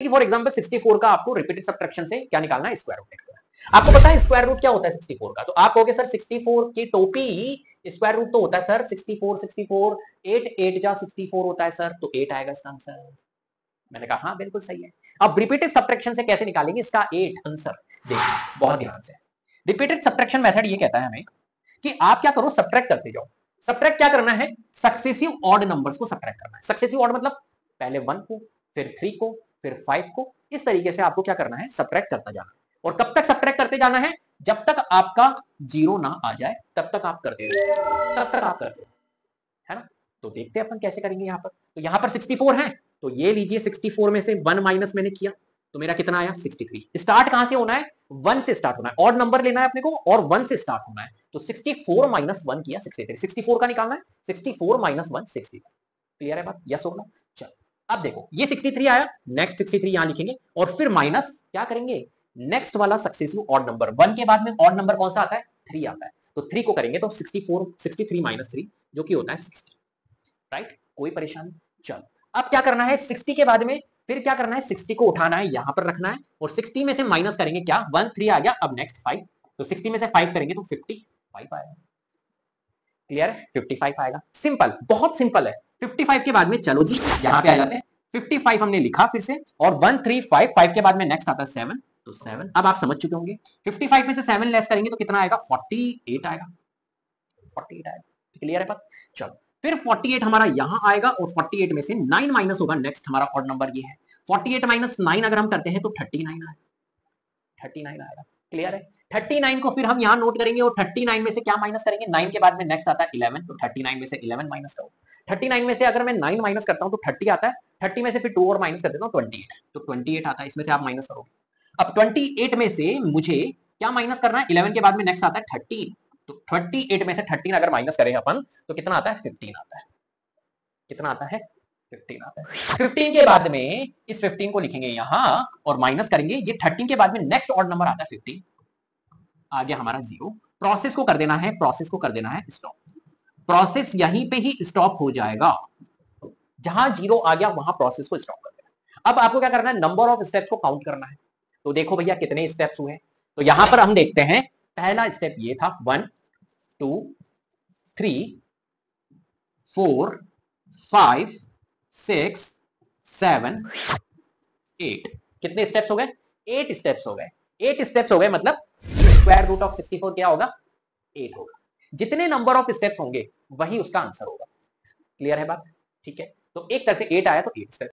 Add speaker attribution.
Speaker 1: कि for example 64 का आपको रिपीटेड सब्ट्रैक्शन से क्या निकालना है, स्क्वायर रूट निकालना है। आपको पता है स्क्वायर रूट क्या होता है 64 का, तो आप कहोगे सर 64 की टोपी स्क्वायर रूट तो होता है सर 64 8 8 जा 64 होता है सर, तो 8 आएगा इसका आंसर। मैंने कहा हाँ बिल्कुल सही है। अब रिपीटेड सब्ट्रैक्शन से कैसे निकालेंगे इसका 8 आंसर, देखिए बहुत ध्यान से। रिपीटेड सब्ट्रैक्शन मेथड ये कहता है हमें कि आप क्या करो, सब्ट्रैक्ट करते जाओ। सब्ट्रैक्ट क्या करना है, सक्सेसिव ऑड नंबर्स को सब्ट्रैक्ट करना है। सक्सेसिव ऑड मतलब पहले 1 को, फिर 3 को, फिर 5 को, इस तरीके से आपको क्या करना है, सब्ट्रैक्ट करता जाना। और कब तक सब्ट्रैक्ट करते जाना है, जब तक आपका 0 ना आ जाए तब तक आप करते रहो, तब तक आप करते हो, है ना। तो देखते हैं अपन कैसे करेंगे। यहाँ पर तो यहाँ पर 64 है, तो ये लीजिए 64 में से 1 माइनस मैंने किया, तो मेरा कितना आया 63। स्टार्ट कहां से होना है, 1 से स्टार्ट होना है, ऑड नंबर लेना है अपने को और 1 से स्टार्ट होना है। तो 64 माइनस 1 किया 63, 64 का निकालना है, 64 माइनस 1 63। क्लियर है बात, यस और नो। चलो अब देखो ये 63 आया, नेक्स्ट 63 यहां लिखेंगे और फिर माइनस क्या करेंगे, नेक्स्ट वाला सक्सेसिव ऑड नंबर। 1 के बाद में ऑड नंबर कौन सा आता है, 3 आता है, तो 3 को करेंगे तो 63 माइनस 3 जो कि होता है 60, राइट। कोई परेशानी। चलो अब क्या करना है, 60 के बाद में फिर क्या करना है, 60 को उठाना है, यहां पर रखना है और 60 में से माइनस करेंगे क्या, 1 3 आ गया, अब नेक्स्ट 5, तो 60 में से 5 करेंगे तो 55 आएगा। क्लियर है, 55 आएगा। सिंपल, बहुत सिंपल है। 55 के बाद में चलो जी यहां पे आ जाते हैं, 55 हमने लिखा फिर से और 1 3 5 5 के बाद में नेक्स्ट आता है 7, तो 7 अब आप समझ चुके होंगे। 55 में से 7 लेस करेंगे तो कितना आएगा, 48 आएगा, 48 आएगा। क्लियर है बात। चलो फिर 48 हमारा यहां आएगा और 48 में से 9 माइनस होगा, नेक्स्ट हमारा ऑड नंबर ये है। 48 माइनस 9 अगर हम करते हैं तो 39 आएगा, 39 आएगा। क्लियर है। 39 को फिर हम यहां नोट करेंगे और 39 में से क्या माइनस करेंगे, 9 के बाद में नेक्स्ट आता है 11, तो 39 में से 11 माइनस करो। 39 में से अगर मैं 9 माइनस करता हूं तो 30 आता है, 30 में से फिर 2 और माइनस कर देता हूं 28, तो 28 आता है, इसमें से आप माइनस करोगे। अब 28 में से मुझे क्या माइनस करना है, 11 के बाद में नेक्स्ट आता है 13, तो 38 में से 13 अगर माइनस करें अपन तो कितना आता है, 15 आता है। कितना आता है, 15 आता है। 15 के बाद में इस 15 को लिखेंगे यहां और माइनस करेंगे, ये 13 के बाद में नेक्स्ट ऑड नंबर आता है 15, आ गया हमारा 0। प्रोसेस को कर देना है, प्रोसेस को कर देना है स्टॉप। प्रोसेस यहीं पे ही स्टॉप हो जाएगा, जहां 0 आ गया वहां प्रोसेस को स्टॉप कर देना। अब आपको क्या करना है, नंबर ऑफ स्टेप्स को काउंट करना है। तो देखो भैया कितने स्टेप्स हुए, तो यहां पर हम देखते हैं पहला स्टेप ये था 1 2 3 4 5 6 7 8, कितने स्टेप्स हो गए, 8 स्टेप्स हो गए। 8 स्टेप्स हो गए मतलब स्क्वायर रूट ऑफ 64 क्या होगा, 8 होगा। जितने नंबर ऑफ स्टेप्स होंगे वही उसका आंसर होगा। क्लियर है बात, ठीक है। तो एक तरह से 8 आया तो 8 स्टेप